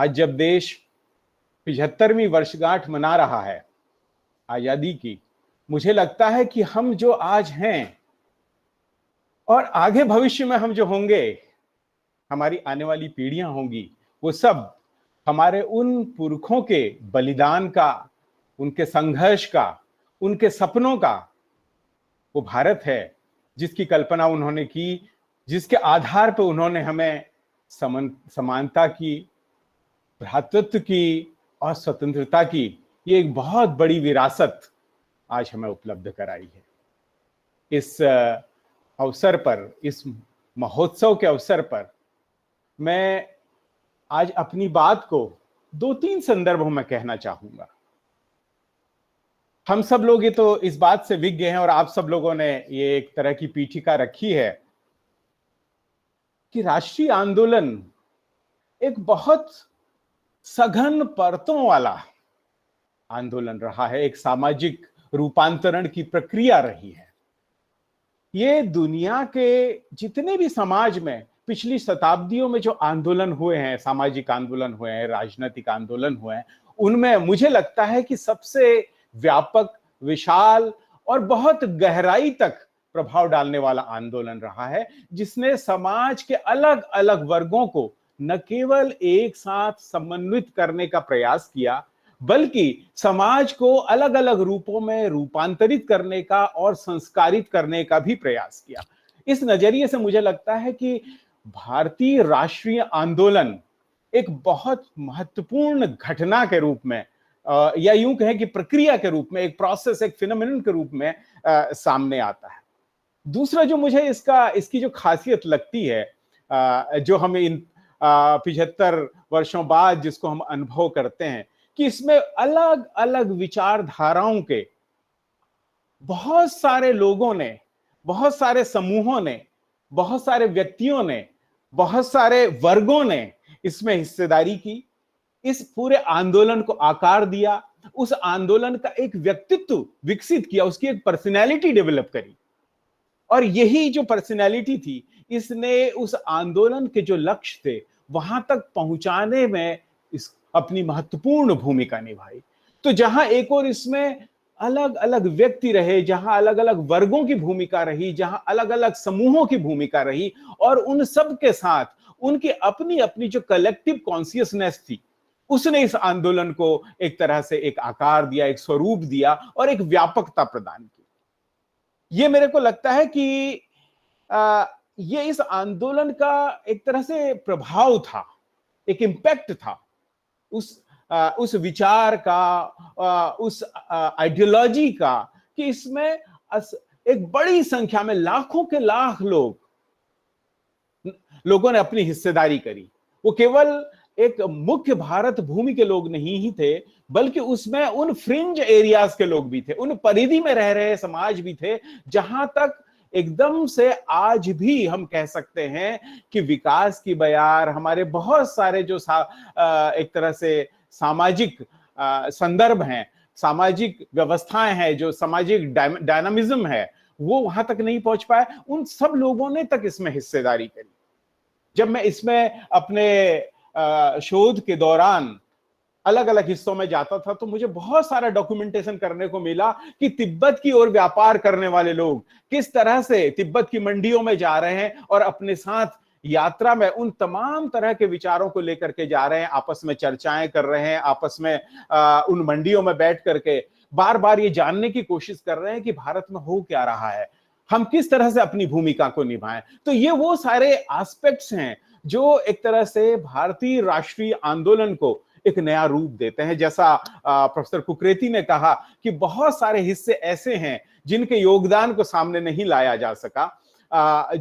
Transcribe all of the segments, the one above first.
आज जब देश 75वीं वर्षगांठ मना रहा है आजादी की, मुझे लगता है कि हम जो आज हैं और आगे भविष्य में हम जो होंगे, हमारी आने वाली पीढ़ियां होंगी, वो सब हमारे उन पुरखों के बलिदान का, उनके संघर्ष का, उनके सपनों का वो भारत है जिसकी कल्पना उन्होंने की, जिसके आधार पर उन्होंने हमें समानता की, भ्रातृत्व की और स्वतंत्रता की ये एक बहुत बड़ी विरासत आज हमें उपलब्ध कराई है। इस अवसर पर, इस महोत्सव के अवसर पर मैं आज अपनी बात को 2-3 संदर्भों में कहना चाहूंगा। हम सब लोग ये तो इस बात से विज्ञ हैं और आप सब लोगों ने ये एक तरह की पीठिका रखी है कि राष्ट्रीय आंदोलन एक बहुत सघन परतों वाला आंदोलन रहा है, एक सामाजिक रूपांतरण की प्रक्रिया रही है। ये दुनिया के जितने भी समाज में पिछली शताब्दियों में जो आंदोलन हुए हैं, सामाजिक आंदोलन हुए हैं, राजनीतिक आंदोलन हुए हैं, उनमें मुझे लगता है कि सबसे व्यापक, विशाल और बहुत गहराई तक प्रभाव डालने वाला आंदोलन रहा है, जिसने समाज के अलग अलग वर्गों को न केवल एक साथ समन्वित करने का प्रयास किया, बल्कि समाज को अलग अलग रूपों में रूपांतरित करने का और संस्कारित करने का भी प्रयास किया। इस नजरिए से मुझे लगता है कि भारतीय राष्ट्रीय आंदोलन एक बहुत महत्वपूर्ण घटना के रूप में या यूं कहें कि प्रक्रिया के रूप में, एक प्रोसेस, एक फिनोमेनन के रूप में सामने आता है। दूसरा जो मुझे इसकी जो खासियत लगती है, जो हमें इन 75 वर्षों बाद जिसको हम अनुभव करते हैं, कि इसमें अलग अलग विचारधाराओं के बहुत सारे लोगों ने, बहुत सारे समूहों ने, बहुत सारे व्यक्तियों ने, बहुत सारे वर्गों ने इसमें हिस्सेदारी की, इस पूरे आंदोलन को आकार दिया, उस आंदोलन का एक व्यक्तित्व विकसित किया, उसकी एक पर्सनैलिटी डेवलप करी। और यही जो पर्सनैलिटी थी, इसने उस आंदोलन के जो लक्ष्य थे वहां तक पहुंचाने में अपनी महत्वपूर्ण भूमिका निभाई। तो जहां एक और इसमें अलग अलग व्यक्ति रहे, जहां अलग अलग वर्गों की भूमिका रही, जहां अलग अलग समूहों की भूमिका रही, और उन सब के साथ उनकी अपनी अपनी जो कलेक्टिव कॉन्शियसनेस थी, उसने इस आंदोलन को एक तरह से एक आकार दिया, एक स्वरूप दिया और एक व्यापकता प्रदान की। ये मेरे को लगता है कि ये इस आंदोलन का एक तरह से प्रभाव था, एक इम्पैक्ट था उस विचार का, उस आइडियोलॉजी का, कि इसमें एक बड़ी संख्या में लाखों के लाख लोगों ने अपनी हिस्सेदारी करी। वो केवल एक मुख्य भारत भूमि के लोग नहीं ही थे, बल्कि उसमें उन फ्रिंज एरियाज के लोग भी थे, उन परिधि में रह रहे समाज भी थे, जहां तक एकदम से आज भी हम कह सकते हैं कि विकास की बयार, हमारे बहुत सारे जो एक तरह से सामाजिक संदर्भ हैं, सामाजिक व्यवस्थाएं हैं, जो सामाजिक डायनामिज्म है, वो वहां तक नहीं पहुंच पाए। उन सब लोगों ने तक इसमें हिस्सेदारी करी। जब मैं इसमें अपने शोध के दौरान अलग अलग हिस्सों में जाता था, तो मुझे बहुत सारा डॉक्यूमेंटेशन करने को मिला कि तिब्बत की ओर व्यापार करने वाले लोग किस तरह से तिब्बत की मंडियों में जा रहे हैं और अपने साथ यात्रा में उन तमाम तरह के विचारों को लेकर के जा रहे हैं, आपस में चर्चाएं कर रहे हैं, आपस में उन मंडियों में बैठ करके बार बार ये जानने की कोशिश कर रहे हैं कि भारत में हो क्या रहा है, हम किस तरह से अपनी भूमिका को निभाएं। तो ये वो सारे एस्पेक्ट्स हैं जो एक तरह से भारतीय राष्ट्रीय आंदोलन को एक नया रूप देते हैं। जैसा प्रोफेसर कुकरेती ने कहा कि बहुत सारे हिस्से ऐसे हैं जिनके योगदान को सामने नहीं लाया जा सका,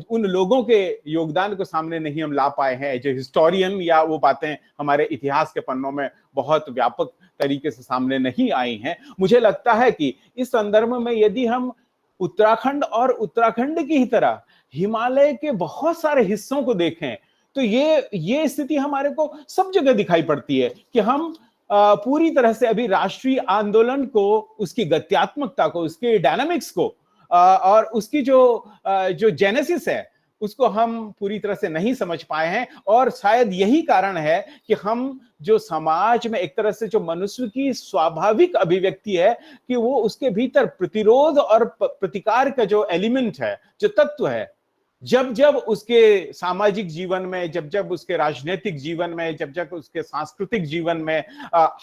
उन लोगों के योगदान को सामने नहीं हम ला पाए हैं जो हिस्टोरियन, या वो बातें हमारे इतिहास के पन्नों में बहुत व्यापक तरीके से सामने नहीं आई हैं। मुझे लगता है कि इस संदर्भ में यदि हम उत्तराखंड और उत्तराखंड की ही तरह हिमालय के बहुत सारे हिस्सों को देखें, तो ये स्थिति हमारे को सब जगह दिखाई पड़ती है कि हम पूरी तरह से अभी राष्ट्रीय आंदोलन को, उसकी गत्यात्मकता को, उसके डायनामिक्स को और उसकी जो जेनेसिस है, उसको हम पूरी तरह से नहीं समझ पाए हैं। और शायद यही कारण है कि हम जो समाज में एक तरह से जो मनुष्य की स्वाभाविक अभिव्यक्ति है कि वो उसके भीतर प्रतिरोध और प्रतिकार का जो एलिमेंट है, जो तत्व है, जब जब उसके सामाजिक जीवन में, जब जब उसके राजनीतिक जीवन में, जब जब उसके सांस्कृतिक जीवन में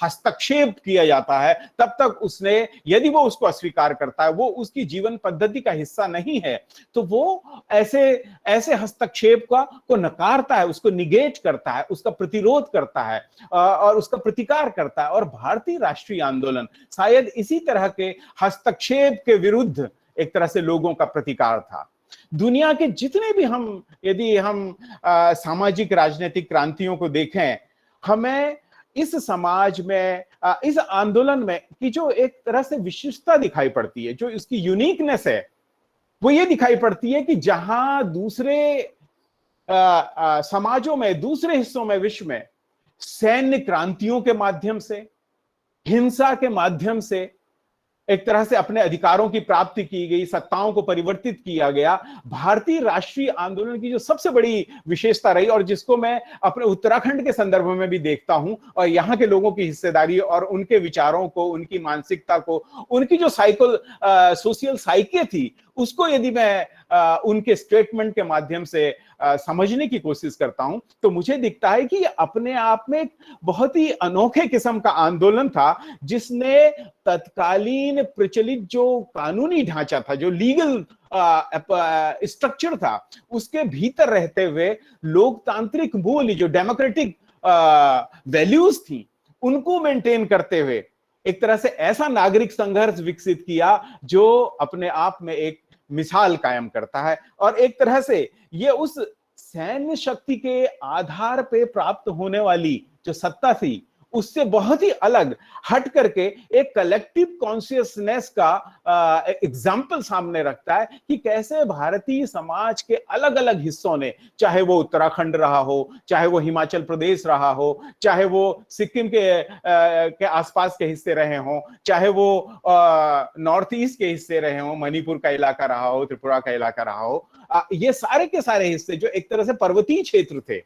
हस्तक्षेप किया जाता है, तब तक उसने, यदि वो उसको अस्वीकार करता है, वो उसकी जीवन पद्धति का हिस्सा नहीं है, तो वो ऐसे ऐसे हस्तक्षेप को नकारता है, उसको निगेट करता है, उसका प्रतिरोध करता है और उसका प्रतिकार करता है। और भारतीय राष्ट्रीय आंदोलन शायद इसी तरह के हस्तक्षेप के विरुद्ध एक तरह से लोगों का प्रतिकार था। दुनिया के जितने भी यदि हम सामाजिक राजनीतिक क्रांतियों को देखें, हमें इस समाज में, इस आंदोलन में की जो एक तरह से विशिष्टता दिखाई पड़ती है, जो इसकी यूनिकनेस है, वो ये दिखाई पड़ती है कि जहां दूसरे समाजों में, दूसरे हिस्सों में, विश्व में सैन्य क्रांतियों के माध्यम से, हिंसा के माध्यम से एक तरह से अपने अधिकारों की प्राप्ति की गई, सत्ताओं को परिवर्तित किया गया, भारतीय राष्ट्रीय आंदोलन की जो सबसे बड़ी विशेषता रही और जिसको मैं अपने उत्तराखंड के संदर्भ में भी देखता हूं, और यहाँ के लोगों की हिस्सेदारी और उनके विचारों को, उनकी मानसिकता को, उनकी जो सोशल साइके थी, उसको यदि मैं उनके स्टेटमेंट के माध्यम से समझने की कोशिश करता हूं, तो मुझे दिखता है कि ये अपने आप में एक बहुत ही अनोखे किस्म का आंदोलन था, जिसने तत्कालीन प्रचलित जो कानूनी ढांचा था, जो लीगल स्ट्रक्चर था, उसके भीतर रहते हुए लोकतांत्रिक मूल्य, जो डेमोक्रेटिक वैल्यूज थी, उनको मेंटेन करते हुए एक तरह से ऐसा नागरिक संघर्ष विकसित किया जो अपने आप में एक मिसाल कायम करता है। और एक तरह से ये उस सैन्य शक्ति के आधार पे प्राप्त होने वाली जो सत्ता थी, उससे बहुत ही अलग हट करके एक कलेक्टिव कॉन्शियसनेस का एग्जाम्पल सामने रखता है कि कैसे भारतीय समाज के अलग अलग हिस्सों ने, चाहे वो उत्तराखंड रहा हो, चाहे वो हिमाचल प्रदेश रहा हो, चाहे वो सिक्किम के आसपास के हिस्से रहे हों, चाहे वो नॉर्थ ईस्ट के हिस्से रहे हों, मणिपुर का इलाका रहा हो, त्रिपुरा का इलाका रहा हो, ये सारे के सारे हिस्से जो एक तरह से पर्वतीय क्षेत्र थे।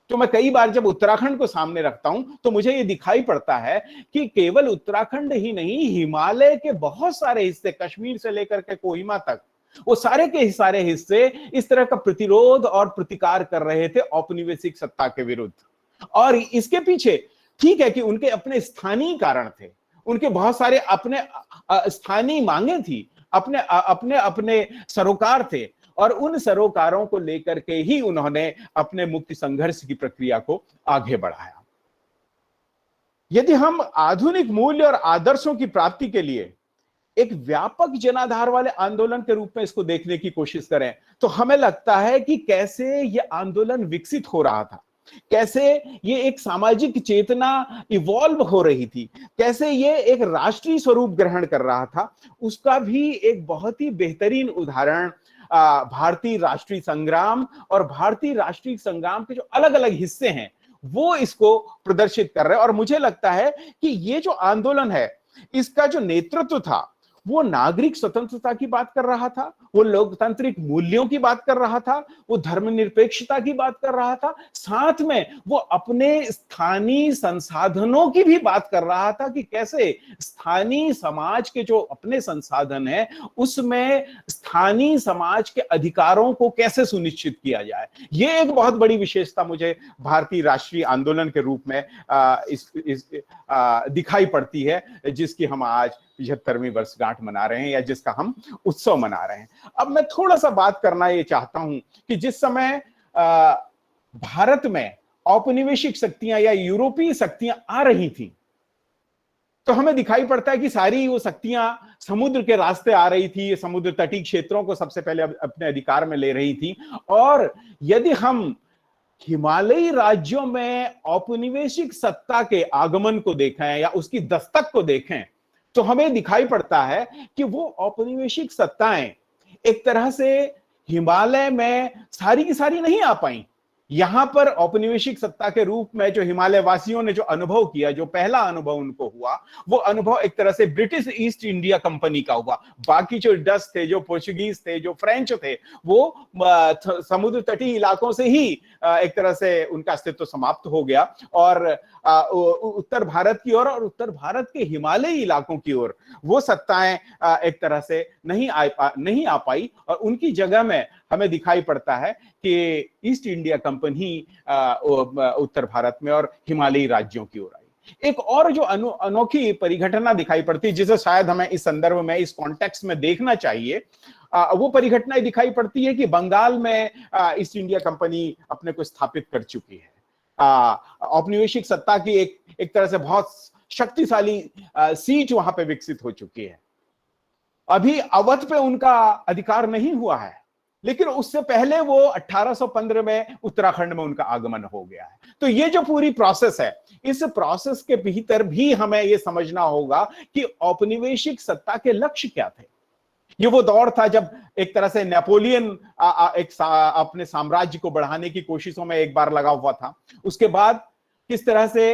तो मैं कई बार जब उत्तराखंड को सामने रखता हूं, तो मुझे ये दिखाई पड़ता है कि केवल उत्तराखंड ही नहीं, हिमालय के बहुत सारे हिस्से, कश्मीर से लेकर के कोहिमा तक, वो सारे के सारे हिस्से इस तरह का प्रतिरोध और प्रतिकार कर रहे थे औपनिवेशिक सत्ता के विरुद्ध। और इसके पीछे ठीक है कि उनके अपने स्थानीय कारण थे, उनके बहुत सारे अपने स्थानीय मांगे थी, अपने अपने अपने सरोकार थे, और उन सरोकारों को लेकर के ही उन्होंने अपने मुक्ति संघर्ष की प्रक्रिया को आगे बढ़ाया। यदि हम आधुनिक मूल्य और आदर्शों की प्राप्ति के लिए एक व्यापक जनाधार वाले आंदोलन के रूप में इसको देखने की कोशिश करें, तो हमें लगता है कि कैसे ये आंदोलन विकसित हो रहा था, कैसे ये एक सामाजिक चेतना इवॉल्व हो रही थी, कैसे ये एक राष्ट्रीय स्वरूप ग्रहण कर रहा था, उसका भी एक बहुत ही बेहतरीन उदाहरण भारतीय राष्ट्रीय संग्राम और भारतीय राष्ट्रीय संग्राम के जो अलग अलग हिस्से हैं, वो इसको प्रदर्शित कर रहे हैं। और मुझे लगता है कि ये जो आंदोलन है, इसका जो नेतृत्व था, वो नागरिक स्वतंत्रता की बात कर रहा था, वो लोकतांत्रिक मूल्यों की बात कर रहा था, वो धर्मनिरपेक्षता की बात कर रहा था, साथ में वो अपने स्थानीय संसाधनों की भी बात कर रहा था कि कैसे स्थानीय समाज के जो अपने संसाधन हैं, उसमें स्थानीय समाज के अधिकारों को कैसे सुनिश्चित किया जाए। ये एक बहुत बड़ी विशेषता मुझे भारतीय राष्ट्रीय आंदोलन के रूप में दिखाई पड़ती है, जिसकी हम आज 75वीं वर्षगांठ मना रहे हैं, या जिसका हम उत्सव मना रहे हैं। अब मैं थोड़ा सा बात करना ये चाहता हूं कि जिस समय भारत में औपनिवेशिक शक्तियां या यूरोपीय शक्तियां आ रही थी, तो हमें दिखाई पड़ता है कि सारी वो शक्तियां समुद्र के रास्ते आ रही थी, समुद्र तटीय क्षेत्रों को सबसे पहले अपने अधिकार में ले रही थी। और यदि हम हिमालयी राज्यों में औपनिवेशिक सत्ता के आगमन को देखें या उसकी दस्तक को देखें, तो हमें दिखाई पड़ता है कि वो औपनिवेशिक सत्ताएं एक तरह से हिमालय में सारी की सारी नहीं आ पाई, यहां पर औपनिवेशिक सत्ता के रूप में जो हिमालय वासियों ने जो अनुभव किया, जो पहला अनुभव उनको हुआ, वो अनुभव एक तरह से ब्रिटिश ईस्ट इंडिया कंपनी का हुआ। बाकी जो डच थे, जो पोर्चुगीज थे, जो फ्रेंच थे, वो समुद्र तटीय इलाकों से ही एक तरह से उनका अस्तित्व समाप्त हो गया और उत्तर भारत की ओर और उत्तर भारत के हिमालयी इलाकों की ओर वो सत्ताएं एक तरह से नहीं आ पाई और उनकी जगह में हमें दिखाई पड़ता है कि ईस्ट इंडिया कंपनी उत्तर भारत में और हिमालयी राज्यों की ओर आई। एक और जो अनोखी परिघटना दिखाई पड़ती है, जिसे शायद हमें इस संदर्भ में, इस कॉन्टेक्स्ट में देखना चाहिए, वो परिघटना दिखाई पड़ती है कि बंगाल में ईस्ट इंडिया कंपनी अपने को स्थापित कर चुकी है। औपनिवेशिक सत्ता की एक तरह से बहुत शक्तिशाली सीट वहां पे विकसित हो चुकी है। अभी अवध पे उनका अधिकार नहीं हुआ है, लेकिन उससे पहले वो 1815 में उत्तराखंड में उनका आगमन हो गया है। तो ये जो पूरी प्रोसेस है, इस प्रोसेस के भीतर भी हमें ये समझना होगा कि औपनिवेशिक सत्ता के लक्ष्य क्या थे। ये वो दौर था जब एक तरह से नेपोलियन अपने साम्राज्य को बढ़ाने की कोशिशों में एक बार लगा हुआ था। उसके बाद किस तरह से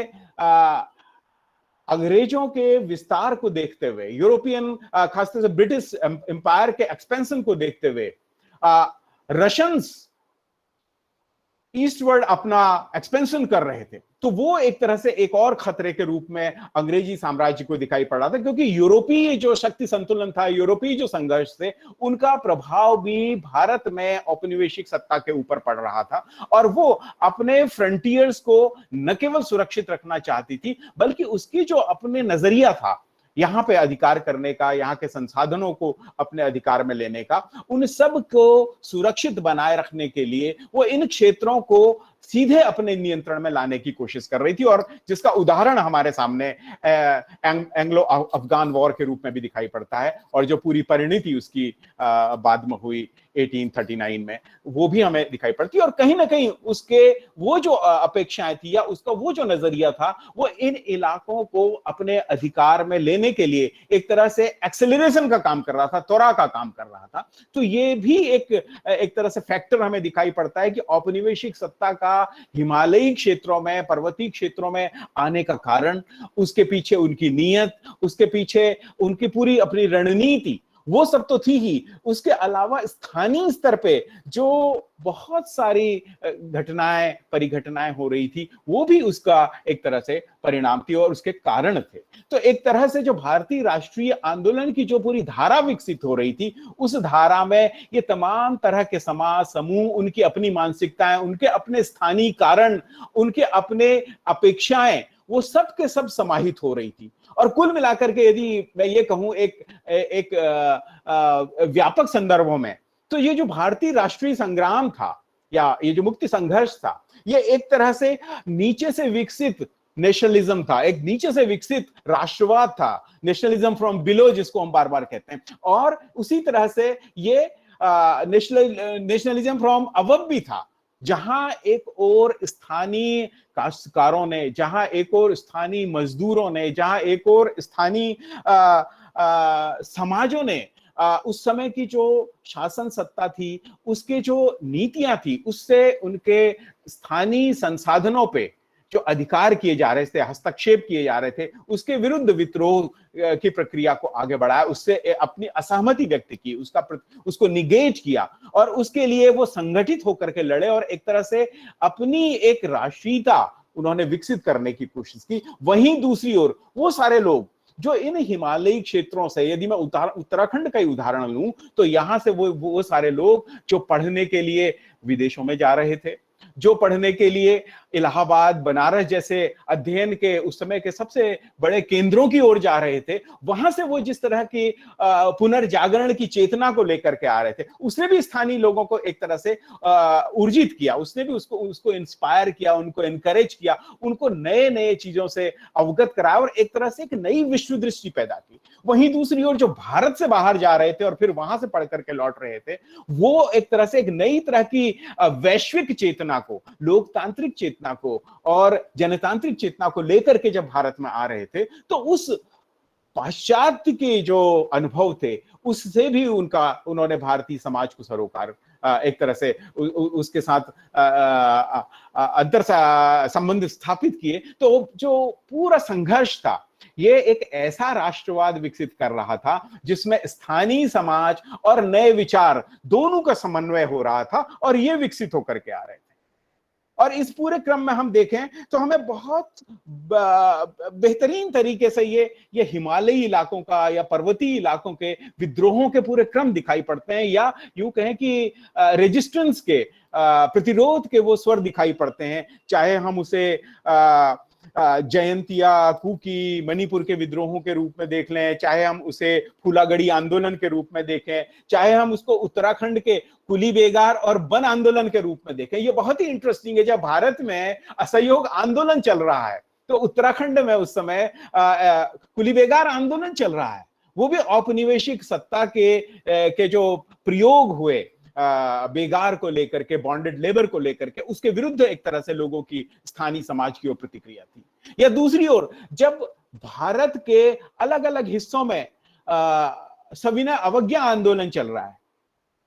अंग्रेजों के विस्तार को देखते हुए, यूरोपियन खासतौर से ब्रिटिश एम्पायर के एक्सपेंशन को देखते हुए रशियंस ईस्टवर्ड अपना एक्सपेंशन कर रहे थे, तो वो एक तरह से एक और खतरे के रूप में अंग्रेजी साम्राज्य को दिखाई पड़ रहा था, क्योंकि यूरोपीय जो शक्ति संतुलन था, यूरोपीय जो संघर्ष थे, उनका प्रभाव भी भारत में औपनिवेशिक सत्ता के ऊपर पड़ रहा था और वो अपने फ्रंटियर्स को न केवल सुरक्षित रखना चाहती थी, बल्कि उसकी जो अपने नजरिया था यहां पे अधिकार करने का, यहाँ के संसाधनों को अपने अधिकार में लेने का, उन सब को सुरक्षित बनाए रखने के लिए वो इन क्षेत्रों को सीधे अपने नियंत्रण में लाने की कोशिश कर रही थी, और जिसका उदाहरण हमारे सामने एंग्लो अफगान वॉर के रूप में भी दिखाई पड़ता है, और जो पूरी परिणति उसकी बाद में हुई 1839 में, वो भी हमें दिखाई पड़ती है। और कहीं ना कहीं उसके वो जो अपेक्षाएं थी या उसका वो जो नजरिया था, वो इन इलाकों को अपने अधिकार में लेने के लिए एक तरह से एक्सेलरेशन का काम कर रहा था, त्वरा का काम कर रहा था। तो ये भी एक तरह से फैक्टर हमें दिखाई पड़ता है कि औपनिवेशिक सत्ता का हिमालयी क्षेत्रों में, पर्वतीय क्षेत्रों में आने का कारण, उसके पीछे उनकी नीयत, उसके पीछे उनकी पूरी अपनी रणनीति, वो सब तो थी ही। उसके अलावा स्थानीय स्तर पे जो बहुत सारी घटनाएं, परिघटनाएं हो रही थी, वो भी उसका एक तरह से परिणाम थी और उसके कारण थे। तो एक तरह से जो भारतीय राष्ट्रीय आंदोलन की जो पूरी धारा विकसित हो रही थी, उस धारा में ये तमाम तरह के समाज समूह, उनकी अपनी मानसिकताएं, उनके अपने स्थानीय कारण, उनके अपने अपेक्षाएं, वो सब के सब समाहित हो रही थी। और कुल मिलाकर के यदि मैं ये कहूं एक व्यापक संदर्भों में, तो ये जो भारतीय राष्ट्रीय संग्राम था या ये जो मुक्ति संघर्ष था, ये एक तरह से नीचे से विकसित नेशनलिज्म था, एक नीचे से विकसित राष्ट्रवाद था, नेशनलिज्म फ्रॉम बिलो जिसको हम बार बार कहते हैं। और उसी तरह से ये नेशनलिज्म फ्रॉम अबव भी था, जहां एक और स्थानीय काश्तकारों ने, जहां एक और स्थानीय मजदूरों ने, जहां एक और स्थानीय समाजों ने उस समय की जो शासन सत्ता थी, उसके जो नीतियां थी, उससे उनके स्थानीय संसाधनों पे जो अधिकार किए जा रहे थे, हस्तक्षेप किए जा रहे थे, उसके विरुद्ध विद्रोह की प्रक्रिया को आगे बढ़ाया, उससे अपनी असहमति व्यक्त की, उसको निगेट किया, और उसके लिए वो संगठित होकर के लड़े और एक तरह से अपनी एक राष्ट्रीयता उन्होंने विकसित करने की कोशिश की। वहीं दूसरी ओर वो सारे लोग जो इन हिमालयी क्षेत्रों से, यदि मैं उत्तराखंड का ही उदाहरण लूं, तो यहां से वो सारे लोग जो पढ़ने के लिए विदेशों में जा रहे थे, जो पढ़ने के लिए इलाहाबाद, बनारस जैसे अध्ययन के उस समय के सबसे बड़े केंद्रों की ओर जा रहे थे, वहां से वो जिस तरह की पुनर्जागरण की चेतना को लेकर के आ रहे थे, उसने भी स्थानीय लोगों को एक तरह से ऊर्जित किया, उसने भी उसको इंस्पायर किया, उनको एनकरेज किया, उनको नए नए चीजों से अवगत कराया और एक तरह से एक नई विश्व दृष्टि पैदा की। वहीं दूसरी ओर जो भारत से बाहर जा रहे थे और फिर वहां से पढ़ करके लौट रहे थे, वो एक तरह से एक नई तरह की वैश्विक चेतना को, लोकतांत्रिक चेतना को और जनतांत्रिक चेतना को लेकर के जब भारत में आ रहे थे, तो उस पाश्चात्य के जो अनुभव थे, उससे भी उन्होंने भारतीय समाज को सरोकार एक तरह से उसके साथ अंतर संबंध स्थापित किए, तो जो पूरा संघर्ष था ये एक ऐसा राष्ट्रवाद विकसित कर रहा था जिसमें स्थानीय समाज और नए विचार दोनों का समन्वय हो रहा था, और ये विकसित होकर के आ रहे थे। और इस पूरे क्रम में हम देखें तो हमें बहुत बेहतरीन तरीके से ये हिमालयी इलाकों का या पर्वतीय इलाकों के विद्रोहों के पूरे क्रम दिखाई पड़ते हैं, या यूं कहें कि रेजिस्टेंस के, प्रतिरोध के वो स्वर दिखाई पड़ते हैं। चाहे हम उसे जयंतिया, कुकी, मणिपुर के विद्रोहों के रूप में देख लें, चाहे हम उसे फूलागड़ी आंदोलन के रूप में देखें, चाहे हम उसको उत्तराखंड के कुली बेगार और वन आंदोलन के रूप में देखें। ये बहुत ही इंटरेस्टिंग है, जब भारत में असहयोग आंदोलन चल रहा है तो उत्तराखंड में उस समय कुली बेगार आंदोलन चल रहा है। वो भी औपनिवेशिक सत्ता के जो प्रयोग हुए बेगार को लेकर के, बॉन्डेड लेबर को लेकर के, उसके विरुद्ध एक तरह से लोगों की, स्थानीय समाज की वो प्रतिक्रिया थी। या दूसरी ओर जब भारत के अलग अलग हिस्सों में सविनय अवज्ञा आंदोलन चल रहा है,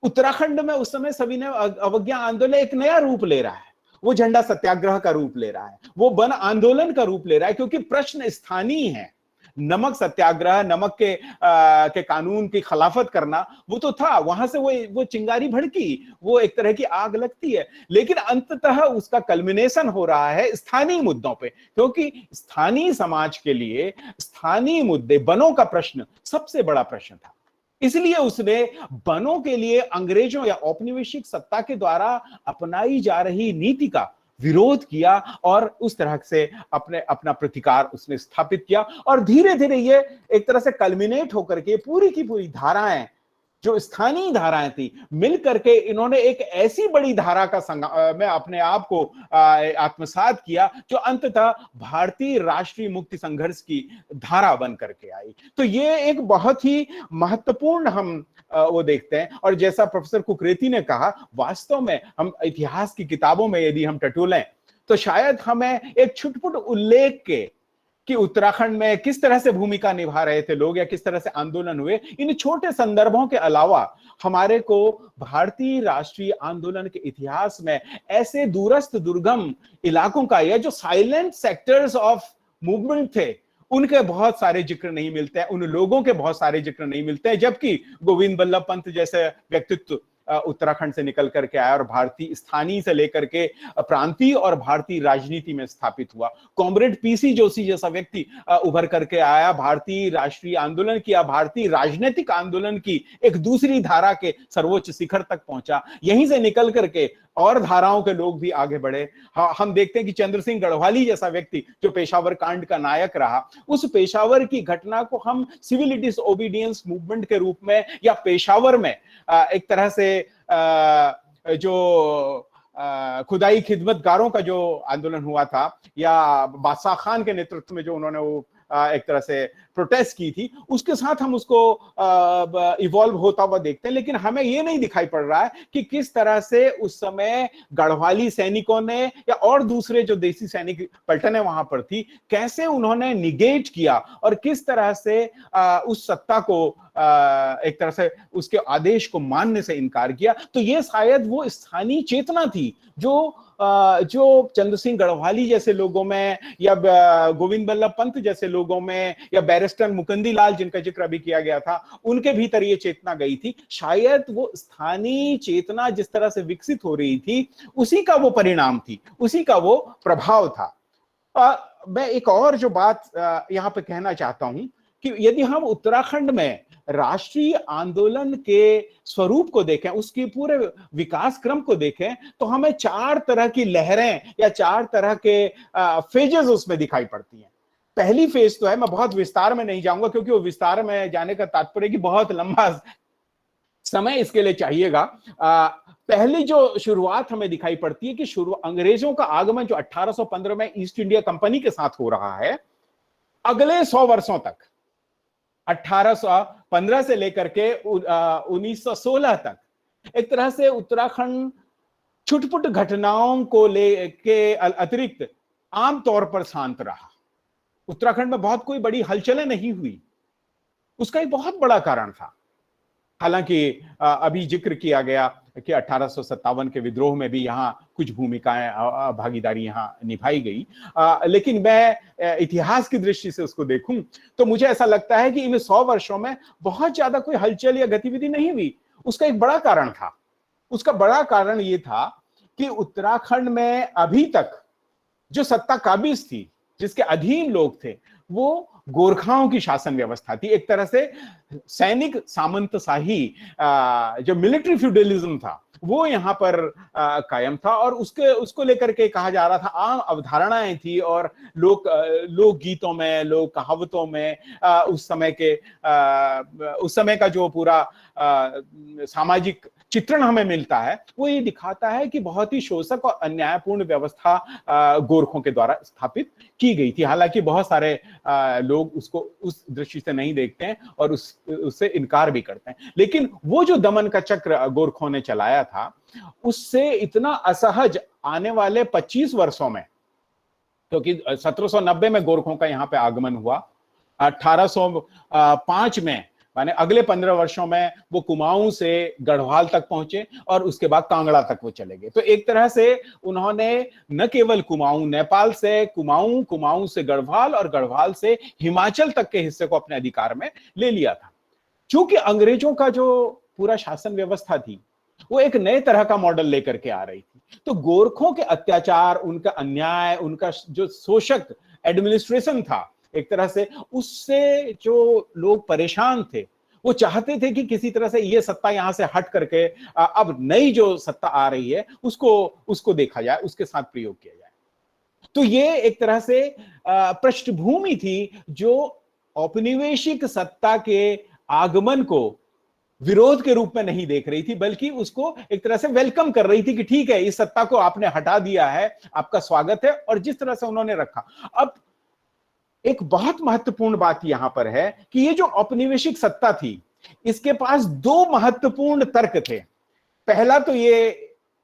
उत्तराखंड में उस समय सविनय अवज्ञा आंदोलन एक नया रूप ले रहा है। वो झंडा सत्याग्रह का रूप ले रहा है, वो वन आंदोलन का रूप ले रहा है, क्योंकि प्रश्न स्थानीय है। नमक सत्याग्रह, नमक के कानून की खिलाफत करना, वो तो था, वहां से वो चिंगारी भड़की, वो एक तरह की आग लगती है, लेकिन अंततः उसका कल्मिनेशन हो रहा है स्थानीय मुद्दों पे, क्योंकि स्थानीय समाज के लिए स्थानीय मुद्दे, वनों का प्रश्न सबसे बड़ा प्रश्न था। इसलिए उसने वनों के लिए अंग्रेजों या औपनिवेशिक सत्ता के द्वारा अपनाई जा रही नीति का विरोध किया, और उस तरह से अपना प्रतिकार उसने स्थापित किया। और धीरे धीरे ये एक तरह से कल्मिनेट होकर के पूरी की पूरी धाराएं, जो स्थानीय धाराएं थी, मिल करके इन्होंने एक ऐसी बड़ी धारा का में अपने आप को आत्मसात किया, जो अंततः भारतीय राष्ट्रीय मुक्ति संघर्ष की धारा बन करके आई। तो ये एक बहुत ही महत्वपूर्ण हम वो देखते हैं। और जैसा प्रोफेसर कुकरेती ने कहा, वास्तव में हम इतिहास की किताबों में यदि हम टटोलें तो शायद हमें एक छुटपुट उल्लेख के कि उत्तराखंड में किस तरह से भूमिका निभा रहे थे लोग, या किस तरह से आंदोलन हुए, इन छोटे संदर्भों के अलावा हमारे को भारतीय राष्ट्रीय आंदोलन के इतिहास में ऐसे दूरस्थ दुर्गम इलाकों का, या जो साइलेंट सेक्टर्स ऑफ मूवमेंट थे, उनके बहुत सारे जिक्र नहीं मिलते हैं, उन लोगों के बहुत सारे जिक्र नहीं मिलते हैं। जबकि गोविंद बल्लभ पंत जैसे व्यक्तित्व उत्तराखंड से निकल करके आया और भारतीय, स्थानीय से लेकर के प्रांतीय और भारतीय राजनीति में स्थापित हुआ। कॉमरेड पीसी जोशी जैसा व्यक्ति उभर करके आया, भारतीय राष्ट्रीय आंदोलन किया, भारतीय राजनीतिक आंदोलन की एक दूसरी धारा के सर्वोच्च शिखर तक पहुंचा। यहीं से निकल करके और धाराओं के लोग भी आगे बढ़े। हम देखते हैं कि चंद्र सिंह गढ़वाली जैसा व्यक्ति, जो पेशावर कांड का नायक रहा, उस पेशावर की घटना को हम सिविल डिसओबीडियंस मूवमेंट के रूप में, या पेशावर में एक तरह से जो खुदाई खिदमतगारों का जो आंदोलन हुआ था, या बादशाह खान के नेतृत्व में जो उन्होंने वो एक तरह से प्रोटेस्ट की थी, उसके साथ हम उसको इवॉल्व होता हुआ देखते हैं। लेकिन हमें ये नहीं दिखाई पड़ रहा है कि किस तरह से उस समय गढ़वाली सैनिकों ने, या और दूसरे जो देसी सैनिक पलटनें वहां पर थी, कैसे उन्होंने निगेट किया, और किस तरह से उस सत्ता को एक तरह से उसके आदेश को मानने से इनकार किया। तो ये शायद वो स्थानीय चेतना थी जो चंद्र सिंह गढ़वाली जैसे लोगों में, या गोविंद बल्लभ पंत जैसे लोगों में, या बैरिस्टर मुकुंदी लाल जिनका जिक्र अभी किया गया था, उनके भीतर ये चेतना गई थी। शायद वो स्थानीय चेतना जिस तरह से विकसित हो रही थी, उसी का वो परिणाम थी, उसी का वो प्रभाव था। मैं एक और जो बात यहां पे कहना चाहता हूं कि यदि हम उत्तराखंड में राष्ट्रीय आंदोलन के स्वरूप को देखें, उसके पूरे विकास क्रम को देखें, तो हमें 4 तरह की लहरें या 4 तरह के फेजेस उसमें दिखाई पड़ती हैं। पहली फेज तो है, मैं बहुत विस्तार में नहीं जाऊंगा क्योंकि वो विस्तार में जाने का तात्पर्य कि बहुत लंबा समय इसके लिए चाहिएगा। पहली जो शुरुआत हमें दिखाई पड़ती है कि अंग्रेजों का आगमन जो 1815 में ईस्ट इंडिया कंपनी के साथ हो रहा है, अगले 100 वर्षों तक, 1815 से लेकर के 1916 तक, एक तरह से उत्तराखंड छुटपुट घटनाओं को लेके अतिरिक्त आमतौर पर शांत रहा। उत्तराखंड में बहुत कोई बड़ी हलचलें नहीं हुई। उसका एक बहुत बड़ा कारण था, हालांकि अभी जिक्र किया गया कि 1857 के विद्रोह में भी यहाँ कुछ भूमिकाएं भागीदारी यहाँ निभाई गई। लेकिन मैं इतिहास की दृष्टि से उसको देखूं तो मुझे ऐसा लगता है कि इन 100 वर्षों में बहुत ज्यादा कोई हलचल या गतिविधि नहीं हुई। उसका एक बड़ा कारण था, उसका बड़ा कारण ये था कि उत्तराखंड में अभी तक जो सत्ता काबिज थी, जिसके अधीन लोग थे, वो गोरखाओं की शासन व्यवस्था थी। एक तरह से सैनिक सामंतशाही, जो मिलिट्री फ्यूडलिज्म था वो यहां पर कायम था, और उसको लेकर के कहा जा रहा था, आम अवधारणाएं थी, और लोक गीतों में, लोक कहावतों में उस समय का जो पूरा सामाजिक चित्रण हमें मिलता है वो ये दिखाता है कि बहुत ही शोषक और अन्यायपूर्ण व्यवस्था गोरखों के द्वारा स्थापित की गई थी। हालांकि बहुत सारे लोग उसको उस दृष्टि से नहीं देखते हैं और उससे इनकार भी करते हैं, लेकिन वो जो दमन का चक्र गोरखों ने चलाया था उससे इतना असहज आने वाले 25 वर्षों में, क्योंकि 1790 में गोरखों का यहाँ पे आगमन हुआ, 1805 में, माने अगले 15 वर्षों में वो कुमाऊं से गढ़वाल तक पहुंचे और उसके बाद कांगड़ा तक वो चले गए। तो एक तरह से उन्होंने न केवल कुमाऊं, नेपाल से कुमाऊं, कुमाऊं से गढ़वाल और गढ़वाल से हिमाचल तक के हिस्से को अपने अधिकार में ले लिया था। चूंकि अंग्रेजों का जो पूरा शासन व्यवस्था थी वो एक नए तरह का मॉडल लेकर के आ रही थी, तो गोरखों के अत्याचार, उनका अन्याय, उनका जो शोषक एडमिनिस्ट्रेशन था एक तरह से, उससे जो लोग परेशान थे वो चाहते थे कि किसी तरह से ये सत्ता यहां से हट करके अब नई जो सत्ता आ रही है उसको देखा जाए, उसके साथ प्रयोग किया जाए। तो ये एक तरह से पृष्ठभूमि थी जो औपनिवेशिक सत्ता के आगमन को विरोध के रूप में नहीं देख रही थी, बल्कि उसको एक तरह से वेलकम कर रही थी कि ठीक है, इस सत्ता को आपने हटा दिया है, आपका स्वागत है। और जिस तरह से उन्होंने रखा, अब एक बहुत महत्वपूर्ण बात यहां पर है कि ये जो औपनिवेशिक सत्ता थी इसके पास दो महत्वपूर्ण तर्क थे। पहला तो ये